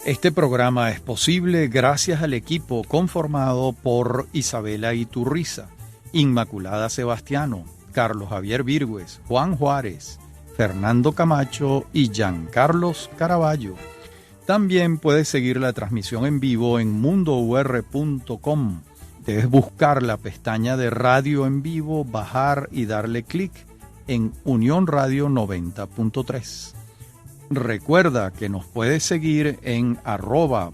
Este programa es posible gracias al equipo conformado por Isabela Iturriza, Inmaculada Sebastiano, Carlos Javier Virgües, Juan Juárez, Fernando Camacho y Giancarlos Caraballo. También puedes seguir la transmisión en vivo en mundour.com. Debes buscar la pestaña de Radio en Vivo, bajar y darle clic en Unión Radio 90.3. Recuerda que nos puedes seguir en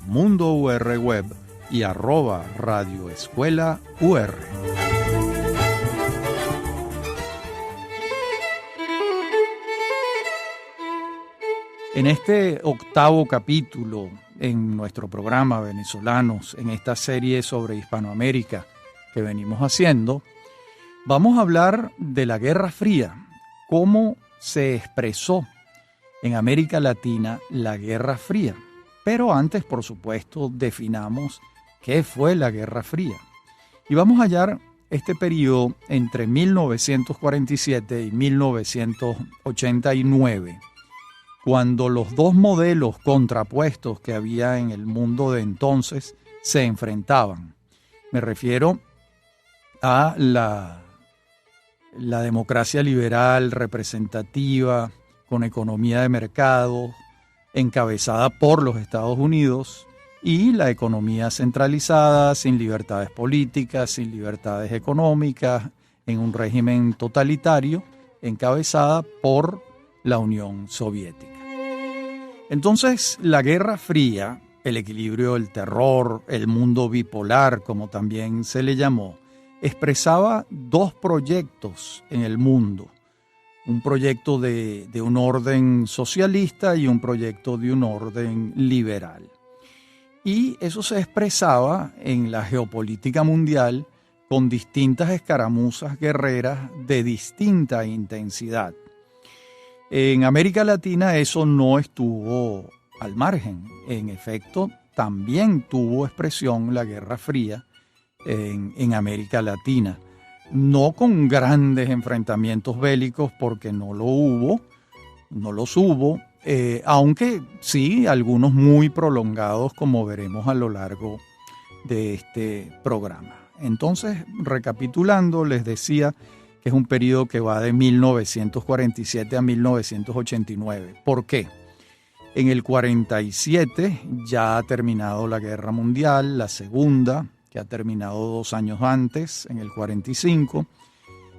@mundourweb y @radioescuelaur. En este octavo capítulo en nuestro programa Venezolanos, en esta serie sobre Hispanoamérica que venimos haciendo, vamos a hablar de la Guerra Fría, cómo se expresó en América Latina la Guerra Fría. Pero antes, por supuesto, definamos qué fue la Guerra Fría. Y vamos a hallar este periodo entre 1947 y 1989, cuando los dos modelos contrapuestos que había en el mundo de entonces se enfrentaban. Me refiero a la democracia liberal representativa, con economía de mercado, encabezada por los Estados Unidos, y la economía centralizada, sin libertades políticas, sin libertades económicas, en un régimen totalitario, encabezada por la Unión Soviética. Entonces, la Guerra Fría, el equilibrio del terror, el mundo bipolar, como también se le llamó, expresaba dos proyectos en el mundo. Un proyecto de un orden socialista y un proyecto de un orden liberal. Y eso se expresaba en la geopolítica mundial con distintas escaramuzas guerreras de distinta intensidad. En América Latina eso no estuvo al margen. En efecto, también tuvo expresión la Guerra Fría en América Latina. No con grandes enfrentamientos bélicos, porque no los hubo, aunque sí algunos muy prolongados, como veremos a lo largo de este programa. Entonces, recapitulando, les decía que es un periodo que va de 1947 a 1989. ¿Por qué? En el 47 ya ha terminado la Guerra Mundial, la segunda, que ha terminado 2 años antes, en el 45.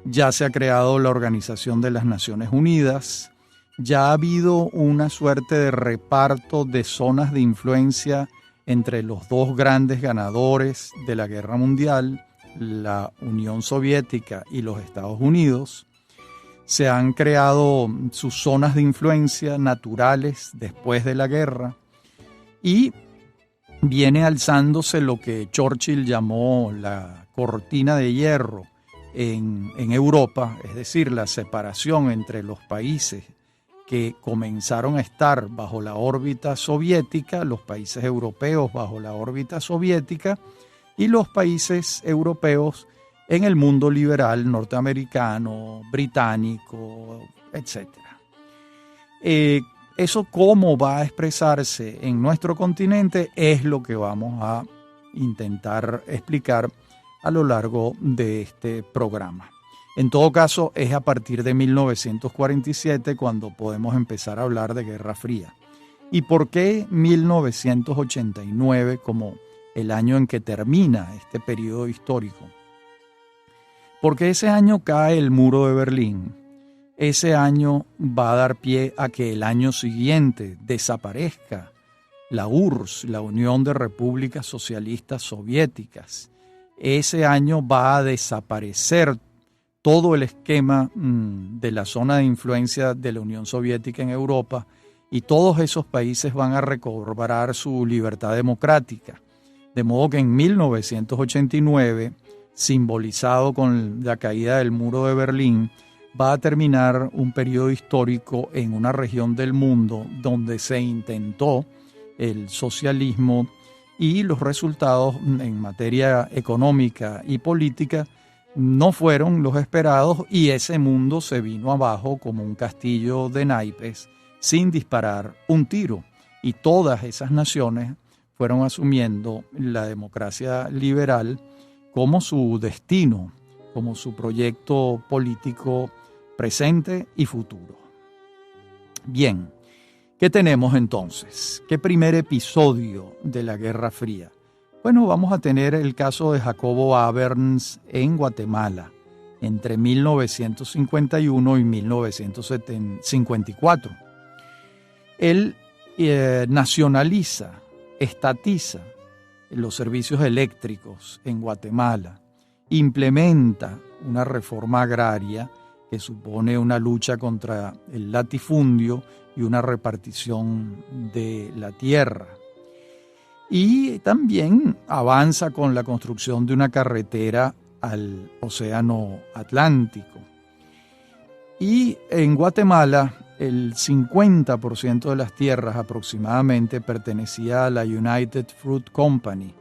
Ya se ha creado la Organización de las Naciones Unidas. Ya ha habido una suerte de reparto de zonas de influencia entre los dos grandes ganadores de la Guerra Mundial, la Unión Soviética y los Estados Unidos. Se han creado sus zonas de influencia naturales después de la guerra y viene alzándose lo que Churchill llamó la cortina de hierro en Europa, es decir, la separación entre los países que comenzaron a estar bajo la órbita soviética, los países europeos bajo la órbita soviética y los países europeos en el mundo liberal norteamericano, británico, etc. Eso cómo va a expresarse en nuestro continente es lo que vamos a intentar explicar a lo largo de este programa. En todo caso, es a partir de 1947 cuando podemos empezar a hablar de Guerra Fría. ¿Y por qué 1989 como el año en que termina este periodo histórico? Porque ese año cae el muro de Berlín. Ese año va a dar pie a que el año siguiente desaparezca la URSS, la Unión de Repúblicas Socialistas Soviéticas. Ese año va a desaparecer todo el esquema de la zona de influencia de la Unión Soviética en Europa y todos esos países van a recobrar su libertad democrática. De modo que en 1989, simbolizado con la caída del muro de Berlín, va a terminar un periodo histórico en una región del mundo donde se intentó el socialismo y los resultados en materia económica y política no fueron los esperados y ese mundo se vino abajo como un castillo de naipes sin disparar un tiro. y todas esas naciones fueron asumiendo la democracia liberal como su destino, como su proyecto político presente y futuro. Bien, ¿qué tenemos entonces? ¿Qué primer episodio de la Guerra Fría? Bueno, vamos a tener el caso de Jacobo Arbenz en Guatemala entre 1951 y 1954. Él nacionaliza, estatiza los servicios eléctricos en Guatemala, implementa una reforma agraria que supone una lucha contra el latifundio y una repartición de la tierra. Y también avanza con la construcción de una carretera al Océano Atlántico. Y en Guatemala el 50% de las tierras aproximadamente pertenecía a la United Fruit Company,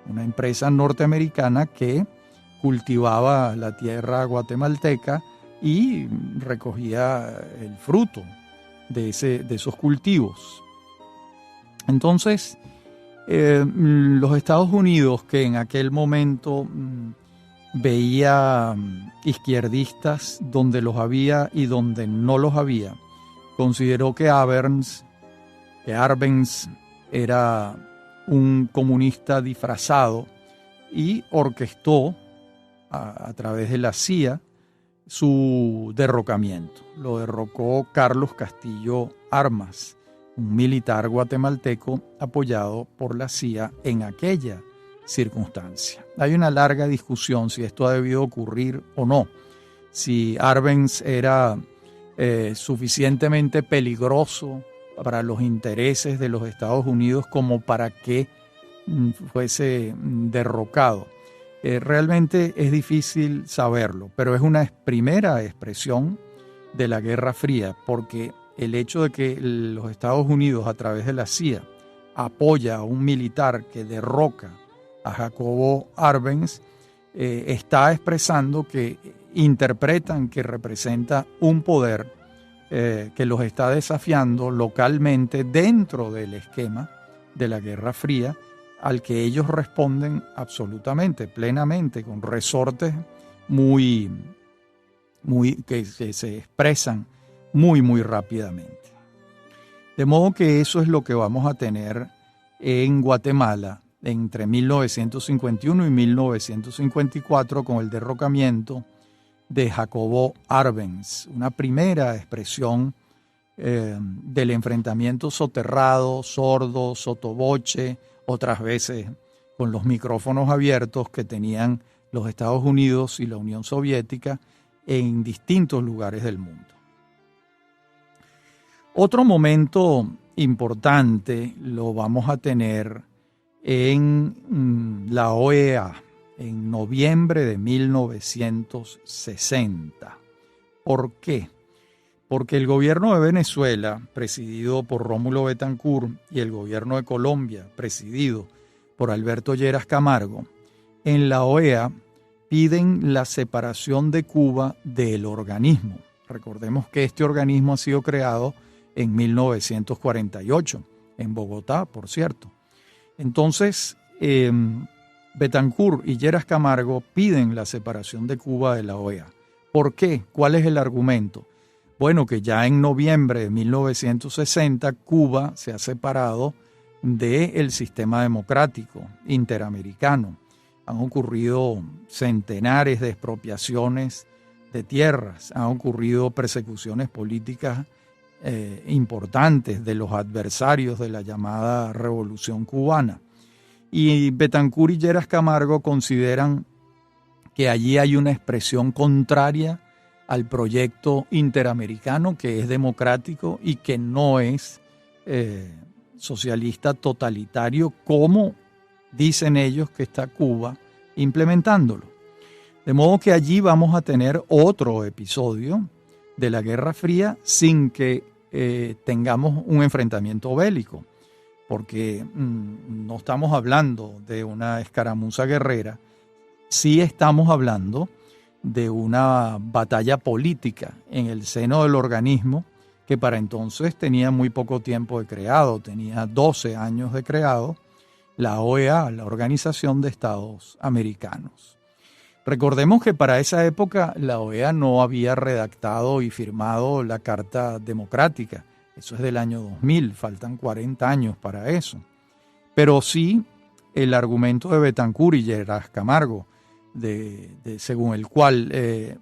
una empresa norteamericana que cultivaba la tierra guatemalteca y recogía el fruto de esos cultivos. Entonces, los Estados Unidos, que en aquel momento veía izquierdistas donde los había y donde no los había, consideró que Arbenz era un comunista disfrazado y orquestó a través de la CIA su derrocamiento. Lo derrocó Carlos Castillo Armas, un militar guatemalteco apoyado por la CIA en aquella circunstancia. Hay una larga discusión si esto ha debido ocurrir o no, si Arbenz era suficientemente peligroso para los intereses de los Estados Unidos como para que fuese derrocado. Realmente es difícil saberlo, pero es una primera expresión de la Guerra Fría, porque el hecho de que los Estados Unidos a través de la CIA apoya a un militar que derroca a Jacobo Arbenz está expresando que interpretan que representa un poder que los está desafiando localmente dentro del esquema de la Guerra Fría, al que ellos responden absolutamente, plenamente, con resortes que se expresan muy rápidamente. De modo que eso es lo que vamos a tener en Guatemala entre 1951 y 1954 con el derrocamiento de Jacobo Arbenz, una primera expresión del enfrentamiento soterrado, sordo, sottovoce, otras veces con los micrófonos abiertos que tenían los Estados Unidos y la Unión Soviética en distintos lugares del mundo. Otro momento importante lo vamos a tener en la OEA en noviembre de 1960. ¿Por qué? Porque el gobierno de Venezuela, presidido por Rómulo Betancourt, y el gobierno de Colombia, presidido por Alberto Lleras Camargo, en la OEA piden la separación de Cuba del organismo. Recordemos que este organismo ha sido creado en 1948, en Bogotá, por cierto. Entonces, Betancourt y Lleras Camargo piden la separación de Cuba de la OEA. ¿Por qué? ¿Cuál es el argumento? Bueno, que ya en noviembre de 1960 Cuba se ha separado del sistema democrático interamericano. Han ocurrido centenares de expropiaciones de tierras, han ocurrido persecuciones políticas importantes de los adversarios de la llamada Revolución Cubana. Y Betancourt y Lleras Camargo consideran que allí hay una expresión contraria al proyecto interamericano, que es democrático y que no es socialista totalitario, como dicen ellos que está Cuba implementándolo. De modo que allí vamos a tener otro episodio de la Guerra Fría sin que tengamos un enfrentamiento bélico, porque no estamos hablando de una escaramuza guerrera, sí estamos hablando de una batalla política en el seno del organismo que para entonces tenía muy poco tiempo de creado, tenía 12 años de creado, la OEA, la Organización de Estados Americanos. Recordemos que para esa época la OEA no había redactado y firmado la Carta Democrática. Eso es del año 2000, faltan 40 años para eso. Pero sí el argumento de Betancourt y Lleras Camargo, según el cual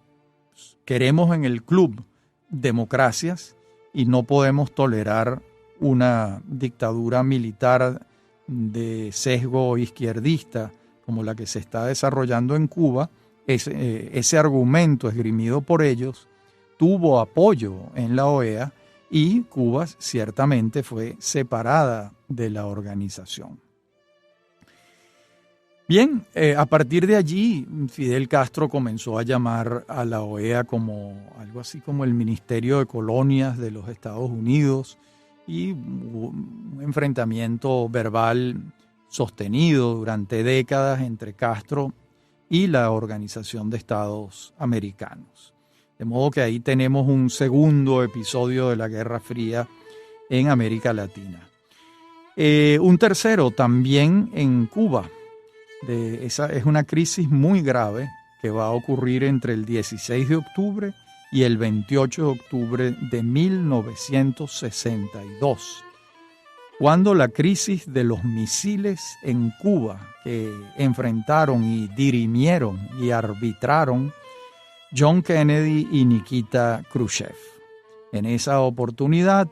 queremos en el club democracias y no podemos tolerar una dictadura militar de sesgo izquierdista como la que se está desarrollando en Cuba. Ese argumento esgrimido por ellos tuvo apoyo en la OEA y Cuba ciertamente fue separada de la organización. Bien, a partir de allí, Fidel Castro comenzó a llamar a la OEA como algo así como el Ministerio de Colonias de los Estados Unidos, y hubo un enfrentamiento verbal sostenido durante décadas entre Castro y la Organización de Estados Americanos. De modo que ahí tenemos un segundo episodio de la Guerra Fría en América Latina. Un tercero también en Cuba. Esa es una crisis muy grave que va a ocurrir entre el 16 de octubre y el 28 de octubre de 1962, cuando la crisis de los misiles en Cuba que enfrentaron y dirimieron y arbitraron John Kennedy y Nikita Khrushchev. En esa oportunidad,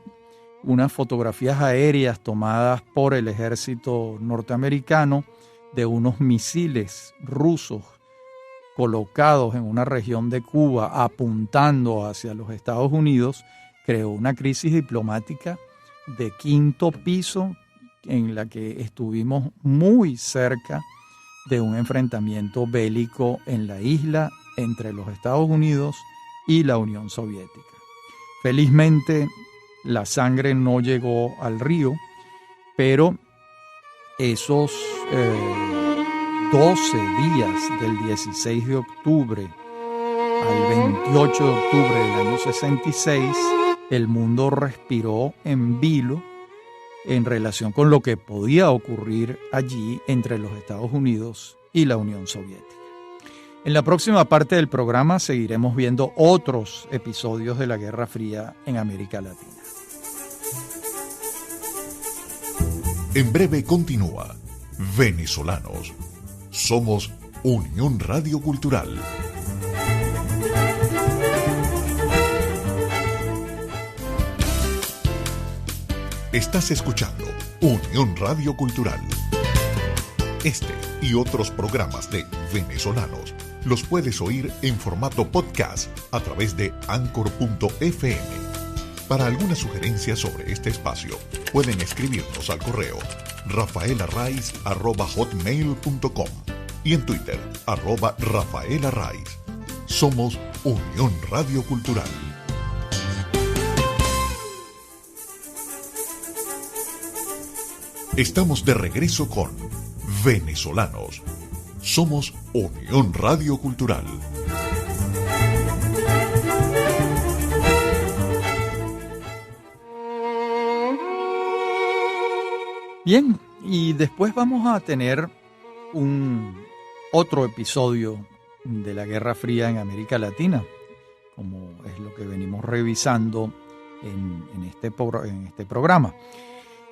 unas fotografías aéreas tomadas por el ejército norteamericano de unos misiles rusos colocados en una región de Cuba apuntando hacia los Estados Unidos creó una crisis diplomática de quinto piso en la que estuvimos muy cerca de un enfrentamiento bélico en la isla entre los Estados Unidos y la Unión Soviética. Felizmente la sangre no llegó al río, pero esos 12 días del 16 de octubre al 28 de octubre del año 66, el mundo respiró en vilo en relación con lo que podía ocurrir allí entre los Estados Unidos y la Unión Soviética. En la próxima parte del programa seguiremos viendo otros episodios de la Guerra Fría en América Latina. En breve continúa Venezolanos. Somos Unión Radio Cultural. Estás escuchando Unión Radio Cultural. Este y otros programas de Venezolanos los puedes oír en formato podcast a través de Anchor.fm. Para alguna sugerencia sobre este espacio, pueden escribirnos al correo rafaelarraiz@hotmail.com y en Twitter @rafaelarraiz. Somos Unión Radio Cultural. Estamos de regreso con Venezolanos. Somos Unión Radio Cultural. Bien, y después vamos a tener otro episodio de la Guerra Fría en América Latina, como es lo que venimos revisando en este programa.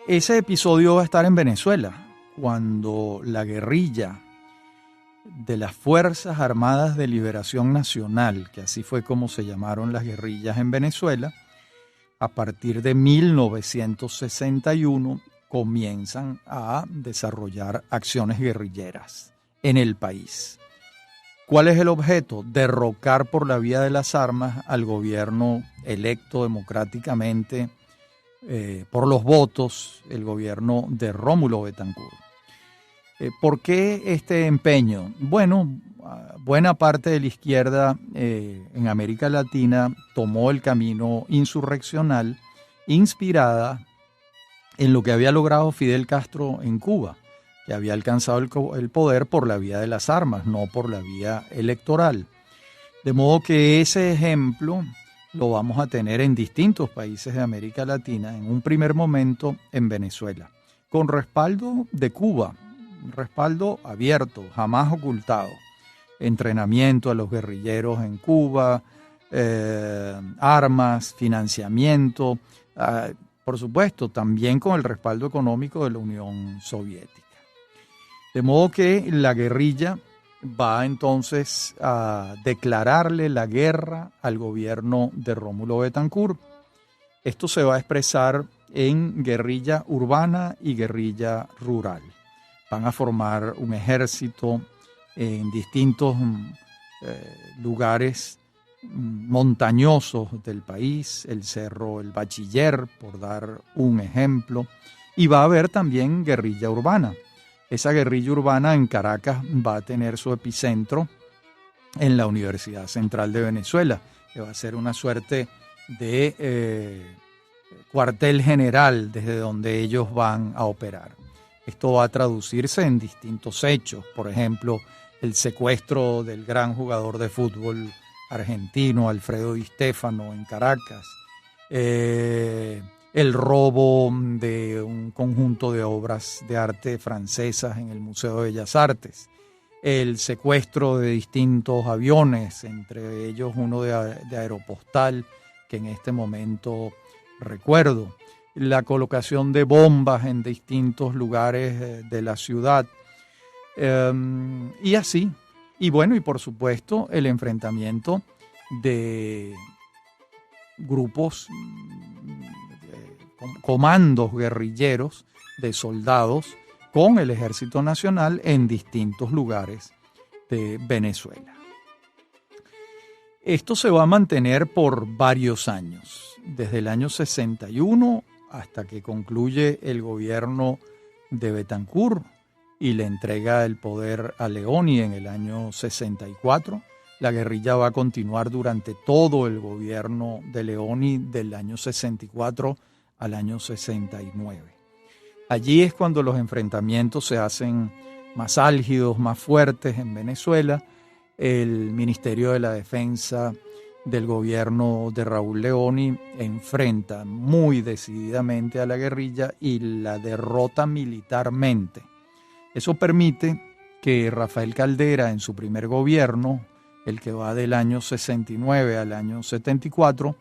Ese episodio va a estar en Venezuela, cuando la guerrilla de las Fuerzas Armadas de Liberación Nacional, que así fue como se llamaron las guerrillas en Venezuela, a partir de 1961 comienzan a desarrollar acciones guerrilleras en el país. ¿Cuál es el objeto? Derrocar por la vía de las armas al gobierno electo democráticamente por los votos, el gobierno de Rómulo Betancourt. ¿Por qué este empeño? Bueno, buena parte de la izquierda en América Latina tomó el camino insurreccional inspirada en lo que había logrado Fidel Castro en Cuba, que había alcanzado el poder por la vía de las armas, no por la vía electoral. De modo que ese ejemplo lo vamos a tener en distintos países de América Latina, en un primer momento en Venezuela, con respaldo de Cuba, un respaldo abierto, jamás ocultado, entrenamiento a los guerrilleros en Cuba, armas, financiamiento, por supuesto, también con el respaldo económico de la Unión Soviética. De modo que la guerrilla va entonces a declararle la guerra al gobierno de Rómulo Betancourt. Esto se va a expresar en guerrilla urbana y guerrilla rural. Van a formar un ejército en distintos lugares montañosos del país, el Cerro El Bachiller, por dar un ejemplo, y va a haber también guerrilla urbana. Esa guerrilla urbana en Caracas va a tener su epicentro en la Universidad Central de Venezuela, que va a ser una suerte de cuartel general desde donde ellos van a operar. Esto va a traducirse en distintos hechos, por ejemplo, el secuestro del gran jugador de fútbol argentino Alfredo Di Stéfano en Caracas, el robo de un conjunto de obras de arte francesas en el Museo de Bellas Artes, el secuestro de distintos aviones, entre ellos uno de Aeropostal, que en este momento recuerdo, la colocación de bombas en distintos lugares de la ciudad, y así. Y bueno, y por supuesto el enfrentamiento de grupos, comandos guerrilleros de soldados con el Ejército Nacional en distintos lugares de Venezuela. Esto se va a mantener por varios años, desde el año 61 hasta que concluye el gobierno de Betancourt y le entrega el poder a Leoni en el año 64. La guerrilla va a continuar durante todo el gobierno de Leoni del año 64 al año 69. Allí es cuando los enfrentamientos se hacen más álgidos, más fuertes en Venezuela. El Ministerio de la Defensa del gobierno de Raúl Leoni enfrenta muy decididamente a la guerrilla y la derrota militarmente. Eso permite que Rafael Caldera, en su primer gobierno, el que va del año 69 al año 74,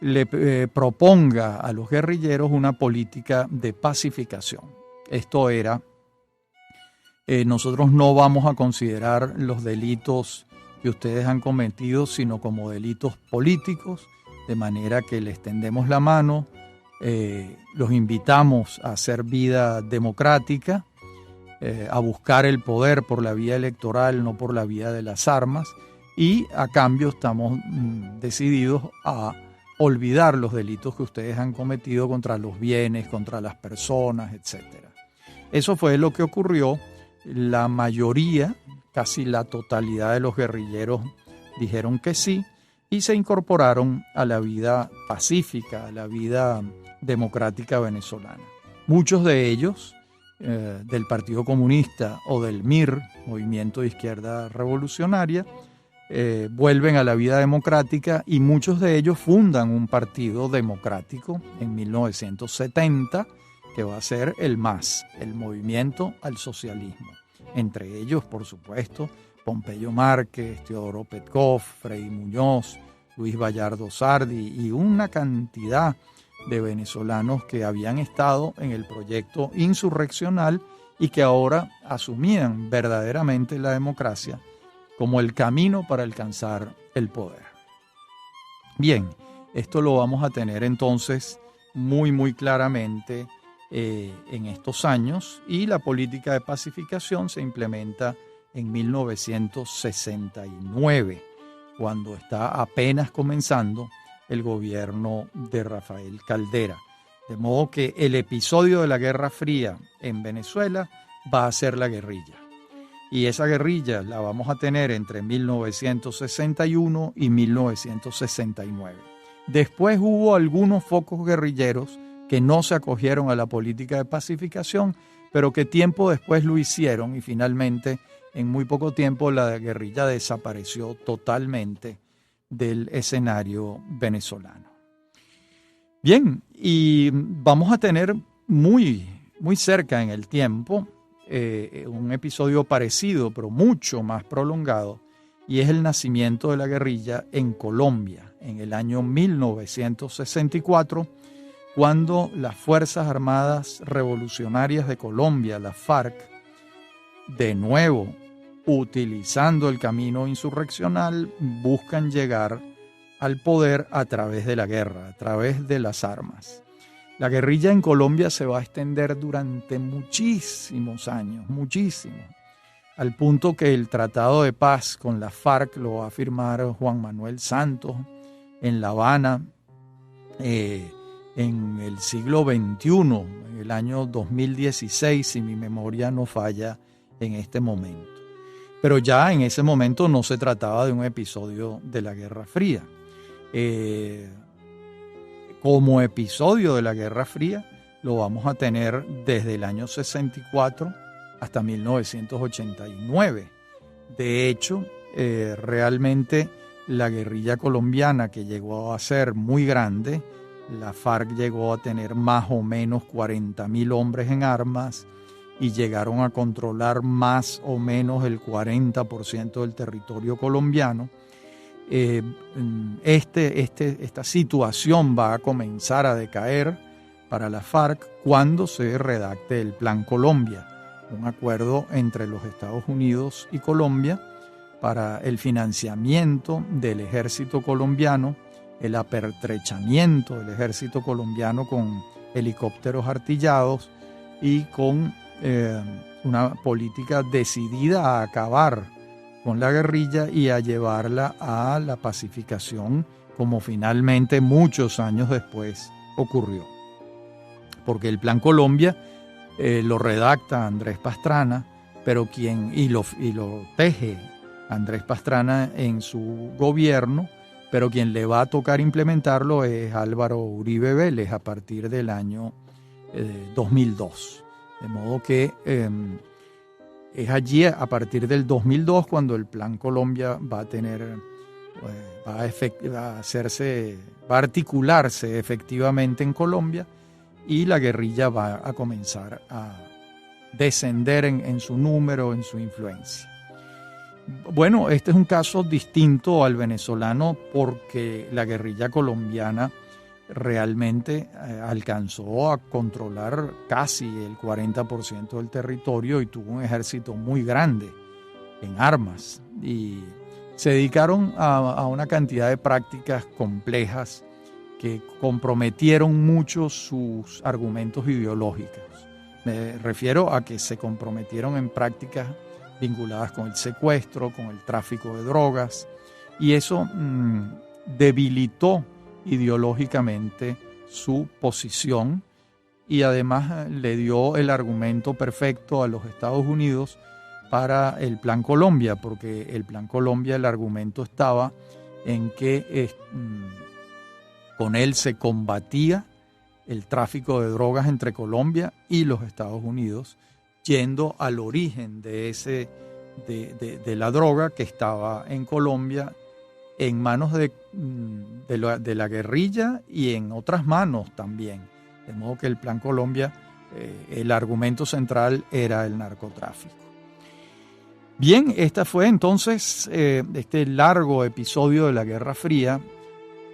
le proponga a los guerrilleros una política de pacificación. Esto era, nosotros no vamos a considerar los delitos que ustedes han cometido, sino como delitos políticos, de manera que les tendemos la mano, los invitamos a hacer vida democrática, a buscar el poder por la vía electoral, no por la vía de las armas, y a cambio estamos decididos a olvidar los delitos que ustedes han cometido contra los bienes, contra las personas, etc. Eso fue lo que ocurrió. La mayoría, casi la totalidad de los guerrilleros dijeron que sí y se incorporaron a la vida pacífica, a la vida democrática venezolana. Muchos de ellos del Partido Comunista o del MIR, Movimiento de Izquierda Revolucionaria, vuelven a la vida democrática y muchos de ellos fundan un partido democrático en 1970 que va a ser el MAS, el Movimiento al Socialismo. Entre ellos, por supuesto, Pompeyo Márquez, Teodoro Petkov, Freddy Muñoz, Luis Bayardo Sardi y una cantidad de venezolanos que habían estado en el proyecto insurreccional y que ahora asumían verdaderamente la democracia como el camino para alcanzar el poder. Bien, esto lo vamos a tener entonces muy claramente en estos años, y la política de pacificación se implementa en 1969, cuando está apenas comenzando el gobierno de Rafael Caldera. De modo que el episodio de la Guerra Fría en Venezuela va a ser la guerrilla. Y esa guerrilla la vamos a tener entre 1961 y 1969. Después hubo algunos focos guerrilleros que no se acogieron a la política de pacificación, pero que tiempo después lo hicieron y finalmente en muy poco tiempo la guerrilla desapareció totalmente del escenario venezolano. Bien, y vamos a tener muy cerca en el tiempo un episodio parecido, pero mucho más prolongado, y es el nacimiento de la guerrilla en Colombia en el año 1964, cuando las Fuerzas Armadas Revolucionarias de Colombia, la FARC, de nuevo, utilizando el camino insurreccional, buscan llegar al poder a través de la guerra, a través de las armas. La guerrilla en Colombia se va a extender durante muchísimos años, muchísimos, al punto que el Tratado de Paz con la FARC lo va a firmar Juan Manuel Santos en La Habana en el siglo XXI, en el año 2016, si mi memoria no falla en este momento. Pero ya en ese momento no se trataba de un episodio de la Guerra Fría. Como episodio de la Guerra Fría lo vamos a tener desde el año 64 hasta 1989. De hecho, realmente la guerrilla colombiana, que llegó a ser muy grande, la FARC llegó a tener más o menos 40.000 hombres en armas y llegaron a controlar más o menos el 40% del territorio colombiano. Esta situación va a comenzar a decaer para la FARC cuando se redacte el Plan Colombia, un acuerdo entre los Estados Unidos y Colombia para el financiamiento del ejército colombiano, el apertrechamiento del ejército colombiano con helicópteros artillados y con una política decidida a acabar con la guerrilla y a llevarla a la pacificación, como finalmente muchos años después ocurrió. Porque el Plan Colombia lo redacta Andrés Pastrana, pero lo teje Andrés Pastrana en su gobierno, pero quien le va a tocar implementarlo es Álvaro Uribe Vélez a partir del año 2002. De modo que es allí, a partir del 2002, cuando el Plan Colombia va a articularse efectivamente en Colombia y la guerrilla va a comenzar a descender en su número, en su influencia. Bueno, este es un caso distinto al venezolano porque la guerrilla colombiana realmente alcanzó a controlar casi el 40% del territorio y tuvo un ejército muy grande en armas y se dedicaron a una cantidad de prácticas complejas que comprometieron mucho sus argumentos ideológicos. Me refiero a que se comprometieron en prácticas vinculadas con el secuestro, con el tráfico de drogas, y eso debilitó ideológicamente su posición y además le dio el argumento perfecto a los Estados Unidos para el Plan Colombia, porque el Plan Colombia, el argumento estaba en que con él se combatía el tráfico de drogas entre Colombia y los Estados Unidos, yendo al origen de la droga que estaba en Colombia, en manos de la guerrilla y en otras manos también. De modo que el Plan Colombia, el argumento central era el narcotráfico. Bien, esta fue entonces este largo episodio de la Guerra Fría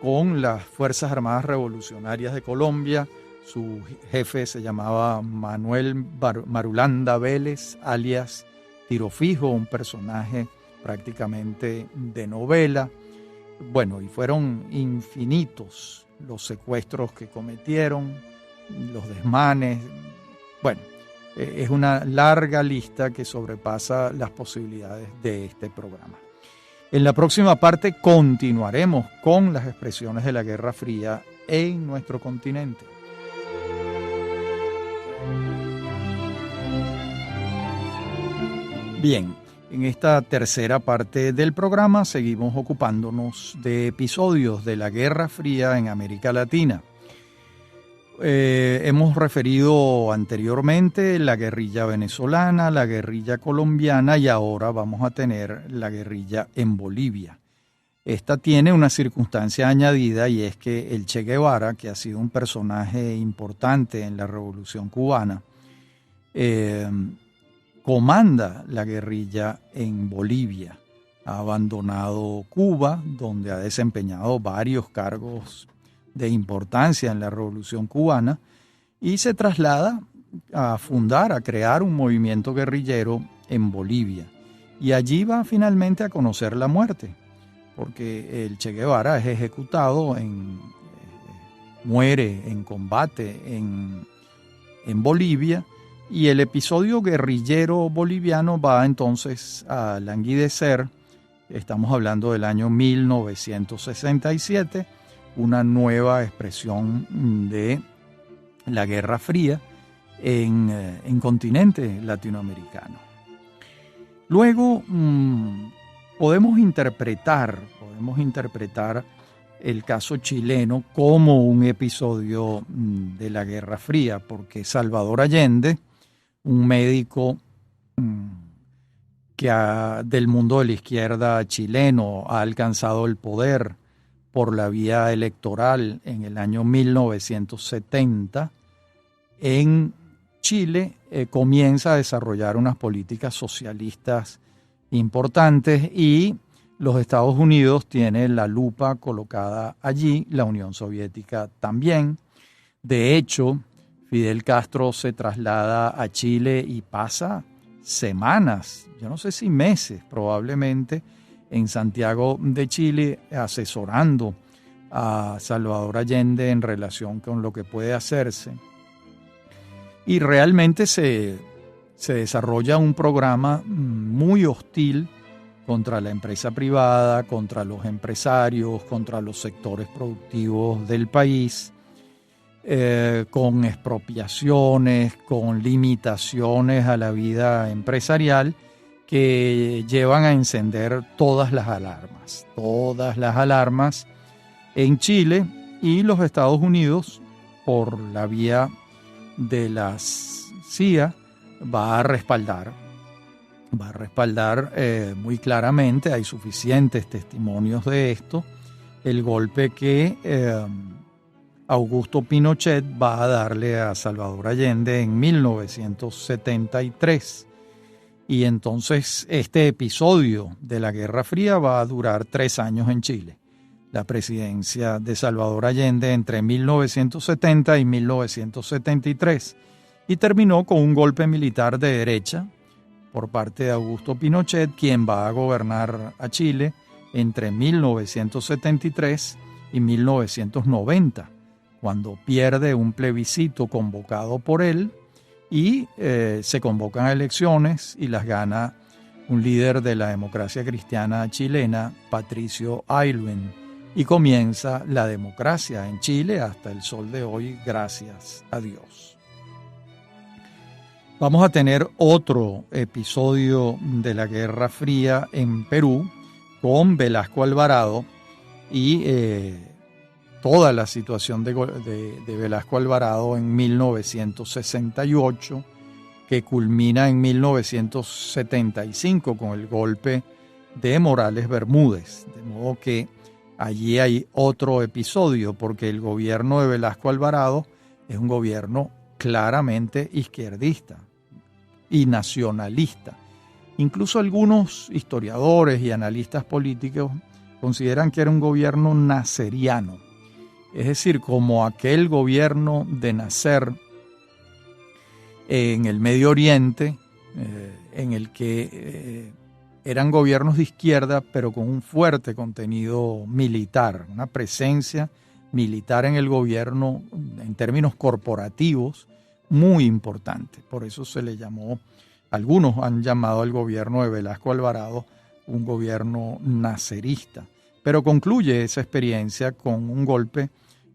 con las Fuerzas Armadas Revolucionarias de Colombia. Su jefe se llamaba Manuel Marulanda Vélez, alias Tiro Fijo, un personaje prácticamente de novela. Bueno, y fueron infinitos los secuestros que cometieron, los desmanes. Bueno, es una larga lista que sobrepasa las posibilidades de este programa. En la próxima parte continuaremos con las expresiones de la Guerra Fría en nuestro continente. Bien, en esta tercera parte del programa seguimos ocupándonos de episodios de la Guerra Fría en América Latina. Hemos referido anteriormente la guerrilla venezolana, la guerrilla colombiana y ahora vamos a tener la guerrilla en Bolivia. Esta tiene una circunstancia añadida y es que el Che Guevara, que ha sido un personaje importante en la Revolución Cubana, comanda la guerrilla en Bolivia. Ha abandonado Cuba, donde ha desempeñado varios cargos de importancia en la Revolución Cubana, y se traslada a fundar, a crear un movimiento guerrillero en Bolivia. Y allí va finalmente a conocer la muerte, porque el Che Guevara es ejecutado, muere en combate en Bolivia, y el episodio guerrillero boliviano va entonces a languidecer. Estamos hablando del año 1967, una nueva expresión de la Guerra Fría en continente latinoamericano. Luego podemos interpretar el caso chileno como un episodio de la Guerra Fría, porque Salvador Allende, un médico del mundo de la izquierda chileno, ha alcanzado el poder por la vía electoral en el año 1970, en Chile comienza a desarrollar unas políticas socialistas importantes y los Estados Unidos tienen la lupa colocada allí, la Unión Soviética también. De hecho, Fidel Castro se traslada a Chile y pasa semanas, yo no sé si meses probablemente, en Santiago de Chile asesorando a Salvador Allende en relación con lo que puede hacerse. Y realmente se desarrolla un programa muy hostil contra la empresa privada, contra los empresarios, contra los sectores productivos del país, con expropiaciones, con limitaciones a la vida empresarial que llevan a encender todas las alarmas en Chile, y los Estados Unidos, por la vía de la CIA, va a respaldar muy claramente, hay suficientes testimonios de esto, el golpe que Augusto Pinochet va a darle a Salvador Allende en 1973. Y entonces este episodio de la Guerra Fría va a durar 3 años en Chile. La presidencia de Salvador Allende entre 1970 y 1973, y terminó con un golpe militar de derecha por parte de Augusto Pinochet, quien va a gobernar a Chile entre 1973 y 1990, cuando pierde un plebiscito convocado por él y se convocan elecciones y las gana un líder de la democracia cristiana chilena, Patricio Aylwin, y comienza la democracia en Chile hasta el sol de hoy, gracias a Dios. Vamos a tener otro episodio de la Guerra Fría en Perú con Velasco Alvarado y toda la situación de Velasco Alvarado en 1968, que culmina en 1975 con el golpe de Morales Bermúdez. De modo que allí hay otro episodio, porque el gobierno de Velasco Alvarado es un gobierno claramente izquierdista y nacionalista. Incluso algunos historiadores y analistas políticos consideran que era un gobierno naseriano, es decir, como aquel gobierno de Nasser en el Medio Oriente, en el que eran gobiernos de izquierda, pero con un fuerte contenido militar, una presencia militar en el gobierno en términos corporativos muy importante. Por eso se le llamó, algunos han llamado al gobierno de Velasco Alvarado un gobierno nacerista, pero concluye esa experiencia con un golpe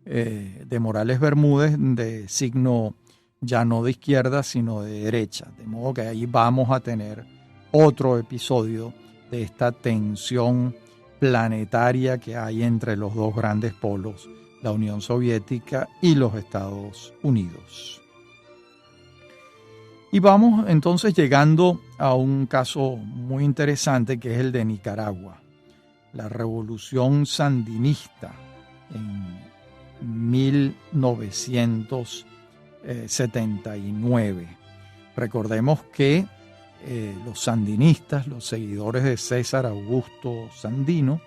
de Morales Bermúdez de signo ya no de izquierda, sino de derecha. De modo que ahí vamos a tener otro episodio de esta tensión planetaria que hay entre los dos grandes polos, la Unión Soviética y los Estados Unidos. Y vamos entonces llegando a un caso muy interesante, que es el de Nicaragua. la revolución sandinista en 1979. Recordemos que los sandinistas, los seguidores de César Augusto Sandino,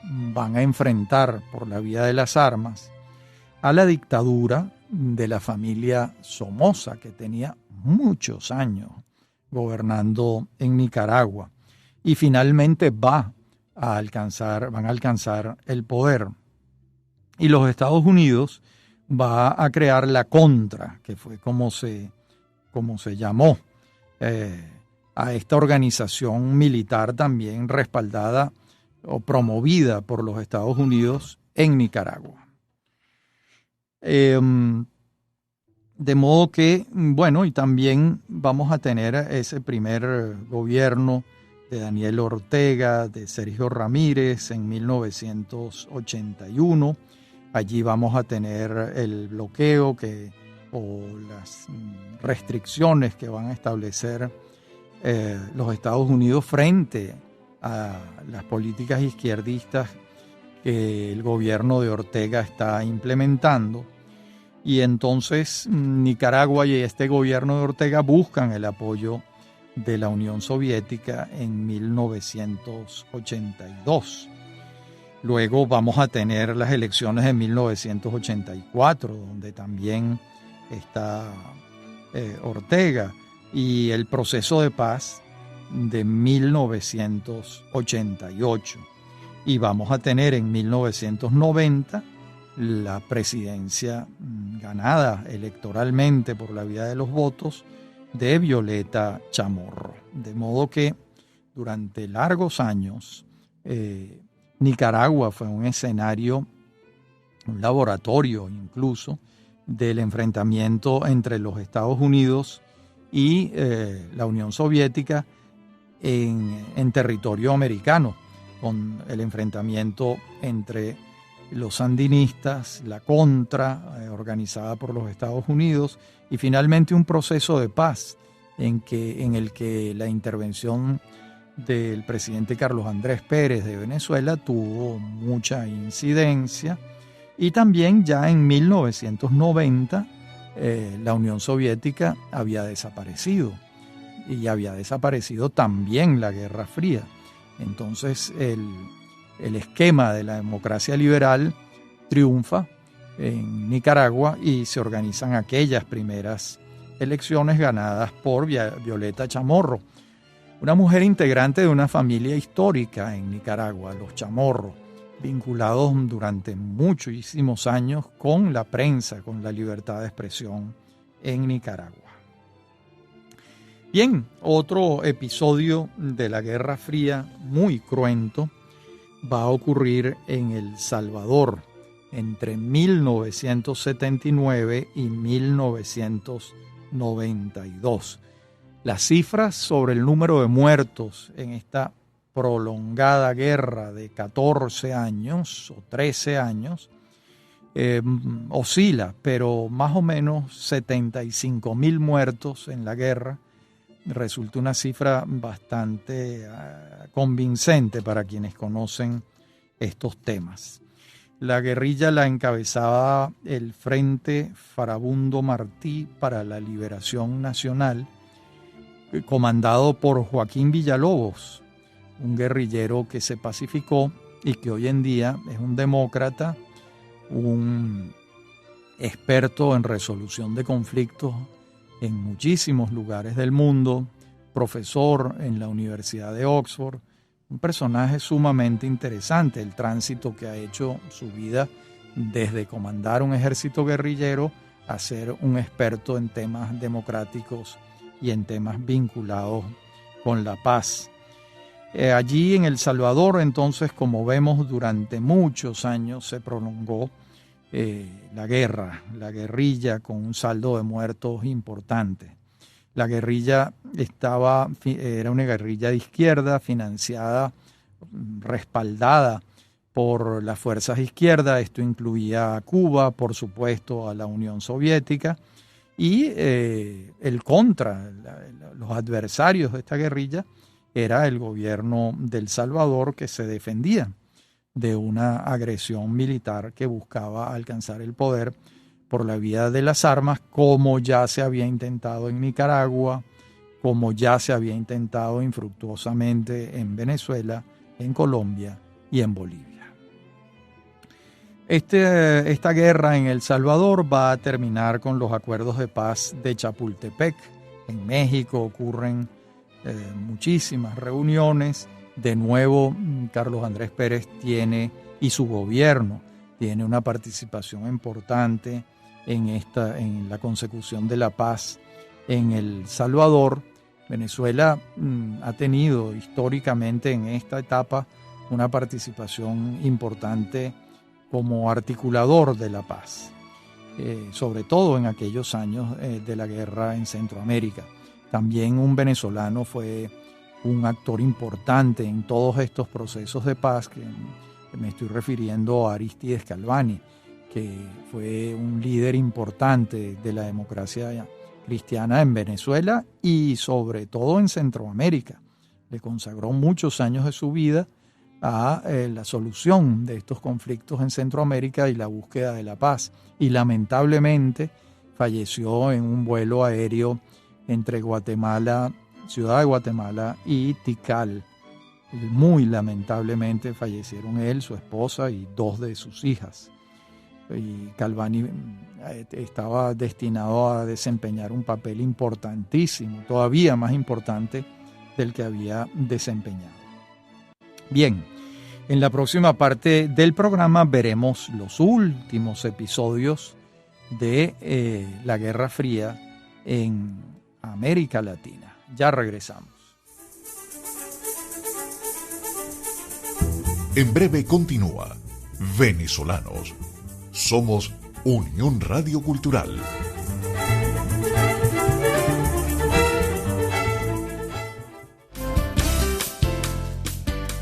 van a enfrentar por la vía de las armas a la dictadura de la familia Somoza, que tenía muchos años gobernando en Nicaragua, y finalmente van a alcanzar el poder. Y los Estados Unidos va a crear la Contra, que fue como se llamó a esta organización militar también respaldada o promovida por los Estados Unidos en Nicaragua. De modo que, bueno, y también vamos a tener ese primer gobierno de Daniel Ortega, de Sergio Ramírez en 1981. Allí vamos a tener el bloqueo o las restricciones que van a establecer los Estados Unidos frente a las políticas izquierdistas que el gobierno de Ortega está implementando. Y entonces Nicaragua y este gobierno de Ortega buscan el apoyo de la Unión Soviética en 1982. Luego vamos a tener las elecciones de 1984, donde también está Ortega, y el proceso de paz de 1988. Y vamos a tener en 1990 la presidencia ganada electoralmente por la vía de los votos de Violeta Chamorro. De modo que durante largos años Nicaragua fue un escenario, un laboratorio incluso, del enfrentamiento entre los Estados Unidos y la Unión Soviética en territorio americano, con el enfrentamiento entre los sandinistas, la Contra, organizada por los Estados Unidos, y finalmente un proceso de paz en el que la intervención del presidente Carlos Andrés Pérez de Venezuela tuvo mucha incidencia. Y también ya en 1990 la Unión Soviética había desaparecido, y había desaparecido también la Guerra Fría. Entonces el esquema de la democracia liberal triunfa en Nicaragua y se organizan aquellas primeras elecciones ganadas por Violeta Chamorro, una mujer integrante de una familia histórica en Nicaragua, los Chamorro, vinculados durante muchísimos años con la prensa, con la libertad de expresión en Nicaragua. Bien, otro episodio de la Guerra Fría muy cruento va a ocurrir en El Salvador entre 1979 y 1992. Las cifras sobre el número de muertos en esta prolongada guerra de 14 años o 13 años oscila, pero más o menos 75.000 muertos en la guerra resulta una cifra bastante convincente para quienes conocen estos temas. La guerrilla la encabezaba el Frente Farabundo Martí para la Liberación Nacional, comandado por Joaquín Villalobos, un guerrillero que se pacificó y que hoy en día es un demócrata, un experto en resolución de conflictos en muchísimos lugares del mundo, profesor en la Universidad de Oxford, un personaje sumamente interesante, el tránsito que ha hecho su vida desde comandar un ejército guerrillero a ser un experto en temas democráticos y en temas vinculados con la paz. Allí en El Salvador, entonces, como vemos, durante muchos años se prolongó la guerrilla con un saldo de muertos importante. La guerrilla era una guerrilla de izquierda, financiada, respaldada por las fuerzas izquierdas. Esto incluía a Cuba, por supuesto, a la Unión Soviética, y los adversarios de esta guerrilla era el gobierno de El Salvador, que se defendía de una agresión militar que buscaba alcanzar el poder por la vía de las armas, como ya se había intentado en Nicaragua, como ya se había intentado infructuosamente en Venezuela, en Colombia y en Bolivia. Esta guerra en El Salvador va a terminar con los acuerdos de paz de Chapultepec. En México ocurren muchísimas reuniones. De nuevo, Carlos Andrés Pérez y su gobierno tiene una participación importante en la consecución de la paz en El Salvador. Venezuela ha tenido históricamente en esta etapa una participación importante como articulador de la paz, sobre todo en aquellos años de la guerra en Centroamérica. También un venezolano fue un actor importante en todos estos procesos de paz, que me estoy refiriendo a Aristides Calvani, que fue un líder importante de la democracia cristiana en Venezuela y sobre todo en Centroamérica. Le consagró muchos años de su vida a la solución de estos conflictos en Centroamérica y la búsqueda de la paz. Y lamentablemente falleció en un vuelo aéreo entre Ciudad de Guatemala y Tikal. Muy lamentablemente fallecieron él, su esposa y 2 de sus hijas. Y Calvani estaba destinado a desempeñar un papel importantísimo, todavía más importante del que había desempeñado. Bien, en la próxima parte del programa veremos los últimos episodios de la Guerra Fría en América Latina. Ya regresamos. En breve continúa Venezolanos. Somos Unión Radio Cultural.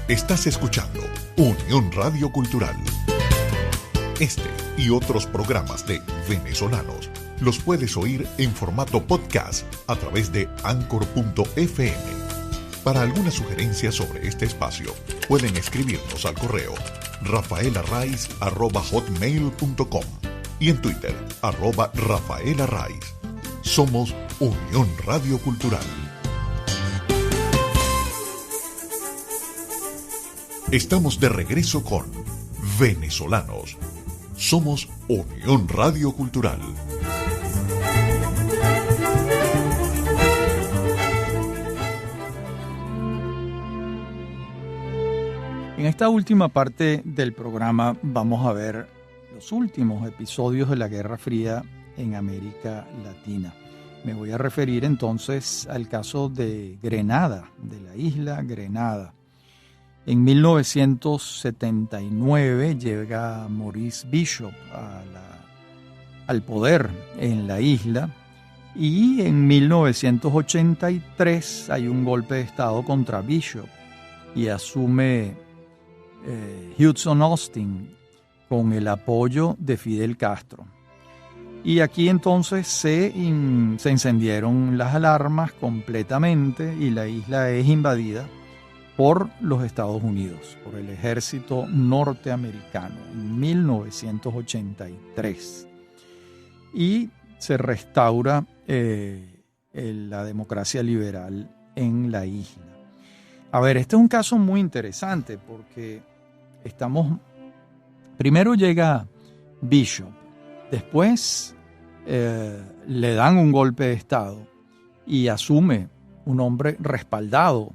Estás escuchando Unión Radio Cultural. Este y otros programas de Venezolanos los puedes oír en formato podcast a través de Anchor.fm. Para alguna sugerencia sobre este espacio, pueden escribirnos al correo rafaelarraiz@hotmail.com y en Twitter @rafaelarraiz. Somos Unión Radio Cultural. Estamos de regreso con Venezolanos. Somos Unión Radio Cultural. En esta última parte del programa vamos a ver los últimos episodios de la Guerra Fría en América Latina. Me voy a referir entonces al caso de Grenada, de la isla Grenada. En 1979 llega Maurice Bishop al poder en la isla y en 1983 hay un golpe de estado contra Bishop y asume Hudson Austin con el apoyo de Fidel Castro. Y aquí entonces se encendieron las alarmas completamente y la isla es invadida por los Estados Unidos, por el ejército norteamericano en 1983. Y se restaura la democracia liberal en la isla. A ver, este es un caso muy interesante porque primero llega Bishop, después le dan un golpe de estado y asume un hombre respaldado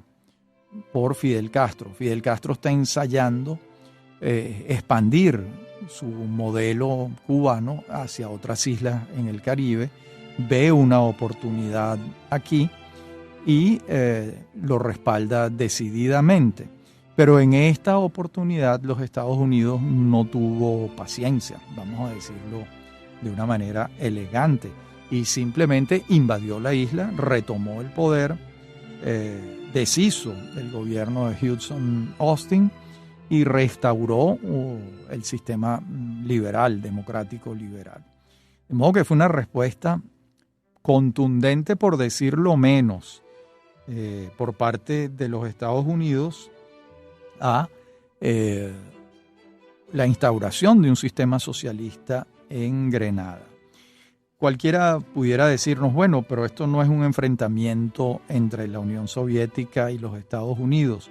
por Fidel Castro. Fidel Castro está ensayando expandir su modelo cubano hacia otras islas en el Caribe, ve una oportunidad aquí y lo respalda decididamente. Pero en esta oportunidad los Estados Unidos no tuvo paciencia, vamos a decirlo de una manera elegante, y simplemente invadió la isla, retomó el poder, deshizo el gobierno de Hudson Austin y restauró el sistema liberal, democrático liberal. De modo que fue una respuesta contundente, por decirlo menos, por parte de los Estados Unidos a la instauración de un sistema socialista en Grenada. Cualquiera pudiera decirnos, bueno, pero esto no es un enfrentamiento entre la Unión Soviética y los Estados Unidos.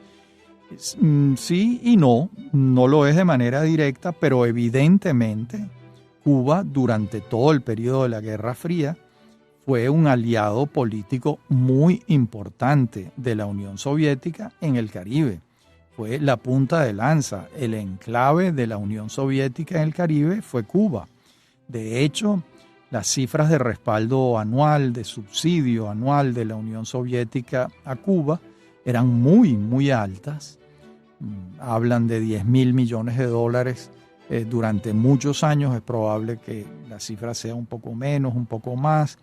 Sí y no lo es de manera directa, pero evidentemente Cuba durante todo el periodo de la Guerra Fría fue un aliado político muy importante de la Unión Soviética en el Caribe. Fue la punta de lanza, el enclave de la Unión Soviética en el Caribe fue Cuba. De hecho, las cifras de respaldo anual, de subsidio anual de la Unión Soviética a Cuba eran muy, muy altas. Hablan de 10.000 millones de dólares durante muchos años. Es probable que la cifra sea un poco menos, un poco más.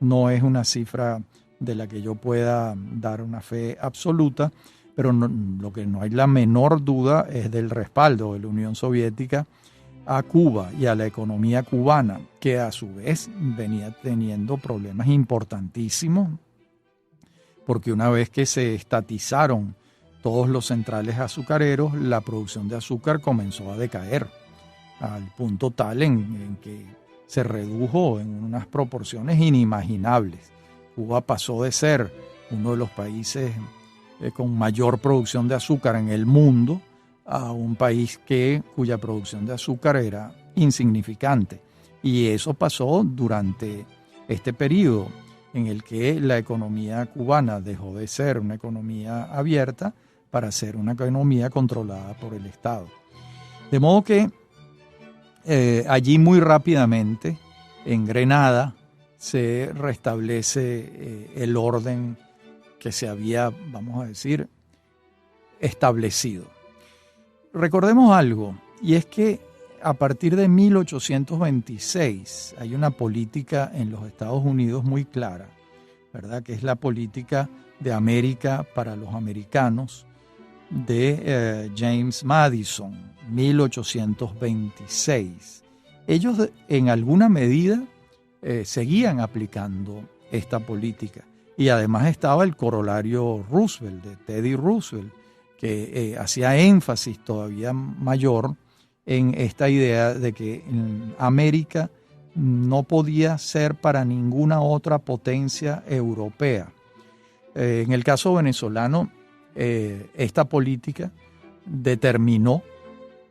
No es una cifra de la que yo pueda dar una fe absoluta, pero lo que no hay la menor duda es del respaldo de la Unión Soviética a Cuba y a la economía cubana, que a su vez venía teniendo problemas importantísimos, porque una vez que se estatizaron todos los centrales azucareros, la producción de azúcar comenzó a decaer, al punto tal en que se redujo en unas proporciones inimaginables. Cuba pasó de ser uno de los países con mayor producción de azúcar en el mundo a un país cuya producción de azúcar era insignificante. Y eso pasó durante este periodo en el que la economía cubana dejó de ser una economía abierta para ser una economía controlada por el Estado. De modo que allí muy rápidamente, en Grenada, se restablece el orden que se había, vamos a decir, establecido. Recordemos algo, y es que a partir de 1826 hay una política en los Estados Unidos muy clara, ¿verdad? Que es la política de América para los americanos de James Madison, 1826. Ellos en alguna medida seguían aplicando esta política. Y además estaba el corolario Roosevelt, de Teddy Roosevelt, que hacía énfasis todavía mayor en esta idea de que América no podía ser para ninguna otra potencia europea. En el caso venezolano, esta política determinó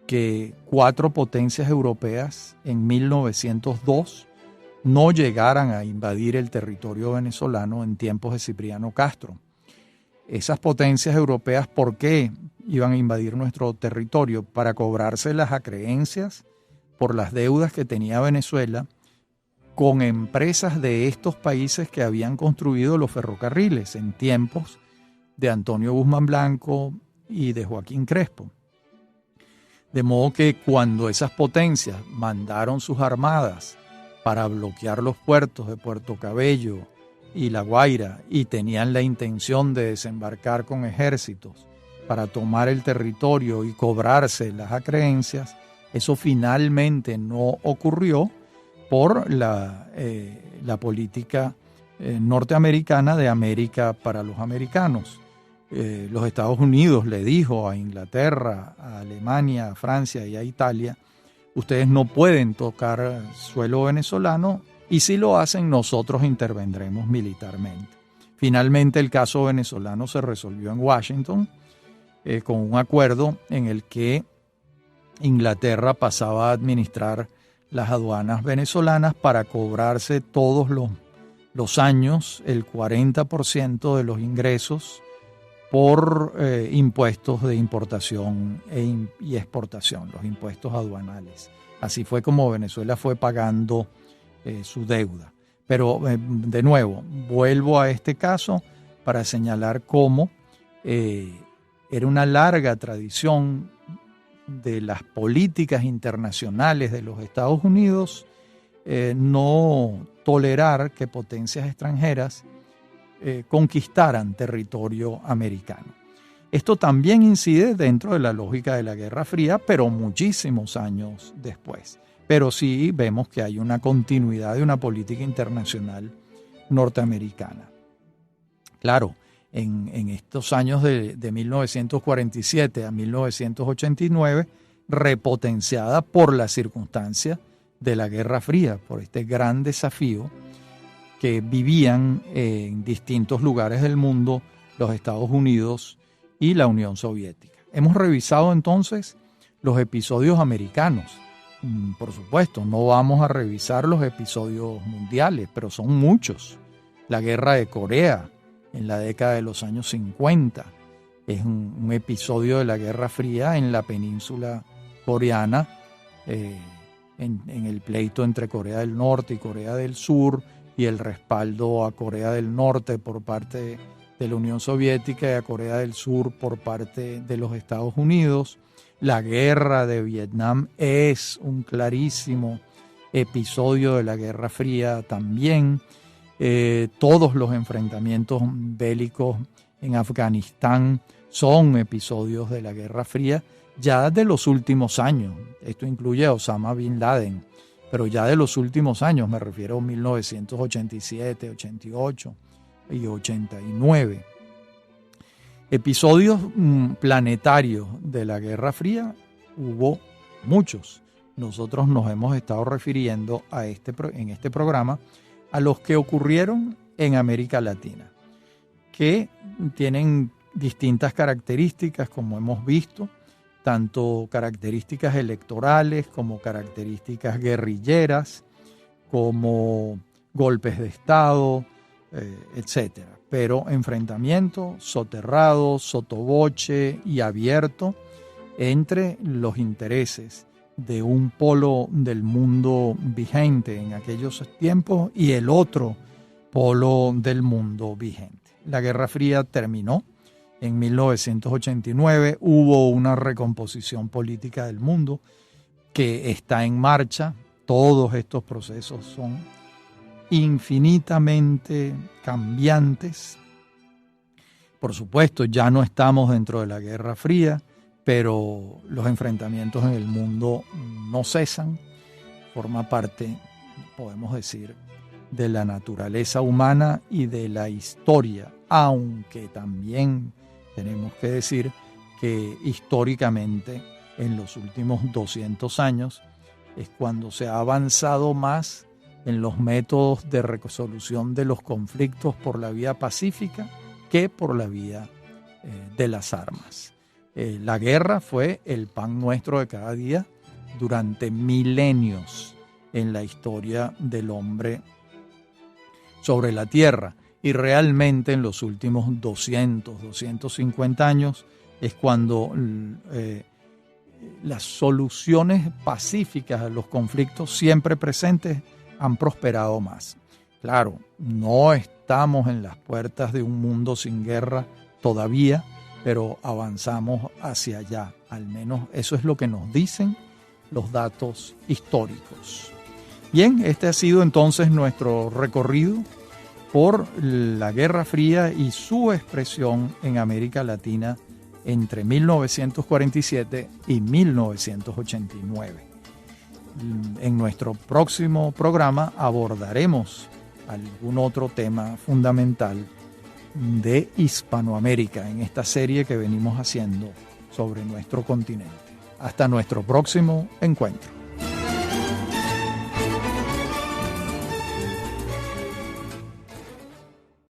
que 4 potencias europeas en 1902 no llegaran a invadir el territorio venezolano en tiempos de Cipriano Castro. Esas potencias europeas, ¿por qué iban a invadir nuestro territorio? Para cobrarse las acreencias por las deudas que tenía Venezuela con empresas de estos países que habían construido los ferrocarriles en tiempos de Antonio Guzmán Blanco y de Joaquín Crespo. De modo que cuando esas potencias mandaron sus armadas para bloquear los puertos de Puerto Cabello y La Guaira y tenían la intención de desembarcar con ejércitos para tomar el territorio y cobrarse las acreencias, eso finalmente no ocurrió por la política norteamericana de América para los americanos. Los Estados Unidos le dijo a Inglaterra, a Alemania, a Francia y a Italia: ustedes no pueden tocar suelo venezolano y si lo hacen nosotros intervendremos militarmente. Finalmente el caso venezolano se resolvió en Washington con un acuerdo en el que Inglaterra pasaba a administrar las aduanas venezolanas para cobrarse todos los años el 40% de los ingresos por impuestos de importación y exportación, los impuestos aduanales. Así fue como Venezuela fue pagando su deuda. Pero de nuevo, vuelvo a este caso para señalar cómo era una larga tradición de las políticas internacionales de los Estados Unidos no tolerar que potencias extranjeras conquistaran territorio americano. Esto también incide dentro de la lógica de la Guerra Fría, pero muchísimos años después. Pero sí vemos que hay una continuidad de una política internacional norteamericana. Claro, en estos años de 1947 a 1989 repotenciada por la circunstancia de la Guerra Fría, por este gran desafío que vivían en distintos lugares del mundo los Estados Unidos y la Unión Soviética. Hemos revisado entonces los episodios americanos. Por supuesto, no vamos a revisar los episodios mundiales, pero son muchos. La Guerra de Corea en la década de los años 50 es un episodio de la Guerra Fría en la península coreana, en el pleito entre Corea del Norte y Corea del Sur, y el respaldo a Corea del Norte por parte de la Unión Soviética y a Corea del Sur por parte de los Estados Unidos. La guerra de Vietnam es un clarísimo episodio de la Guerra Fría también. Todos los enfrentamientos bélicos en Afganistán son episodios de la Guerra Fría ya de los últimos años. Esto incluye a Osama Bin Laden, pero ya de los últimos años, me refiero a 1987, 88 y 89. Episodios planetarios de la Guerra Fría hubo muchos. Nosotros nos hemos estado refiriendo en este programa a los que ocurrieron en América Latina, que tienen distintas características, como hemos visto, tanto características electorales como características guerrilleras, como golpes de Estado, etcétera. Pero enfrentamiento soterrado, sottovoce y abierto entre los intereses de un polo del mundo vigente en aquellos tiempos y el otro polo del mundo vigente. La Guerra Fría terminó en 1989, hubo una recomposición política del mundo que está en marcha. Todos estos procesos son infinitamente cambiantes. Por supuesto, ya no estamos dentro de la Guerra Fría, pero los enfrentamientos en el mundo no cesan. Forma parte, podemos decir, de la naturaleza humana y de la historia, aunque también tenemos que decir que históricamente en los últimos 200 años es cuando se ha avanzado más en los métodos de resolución de los conflictos por la vía pacífica que por la vía de las armas. La guerra fue el pan nuestro de cada día durante milenios en la historia del hombre sobre la tierra. Y realmente en los últimos 250 años es cuando las soluciones pacíficas a los conflictos siempre presentes han prosperado más. Claro, no estamos en las puertas de un mundo sin guerra todavía, pero avanzamos hacia allá. Al menos eso es lo que nos dicen los datos históricos. Bien, este ha sido entonces nuestro recorrido por la Guerra Fría y su expresión en América Latina entre 1947 y 1989. En nuestro próximo programa abordaremos algún otro tema fundamental de Hispanoamérica en esta serie que venimos haciendo sobre nuestro continente. Hasta nuestro próximo encuentro.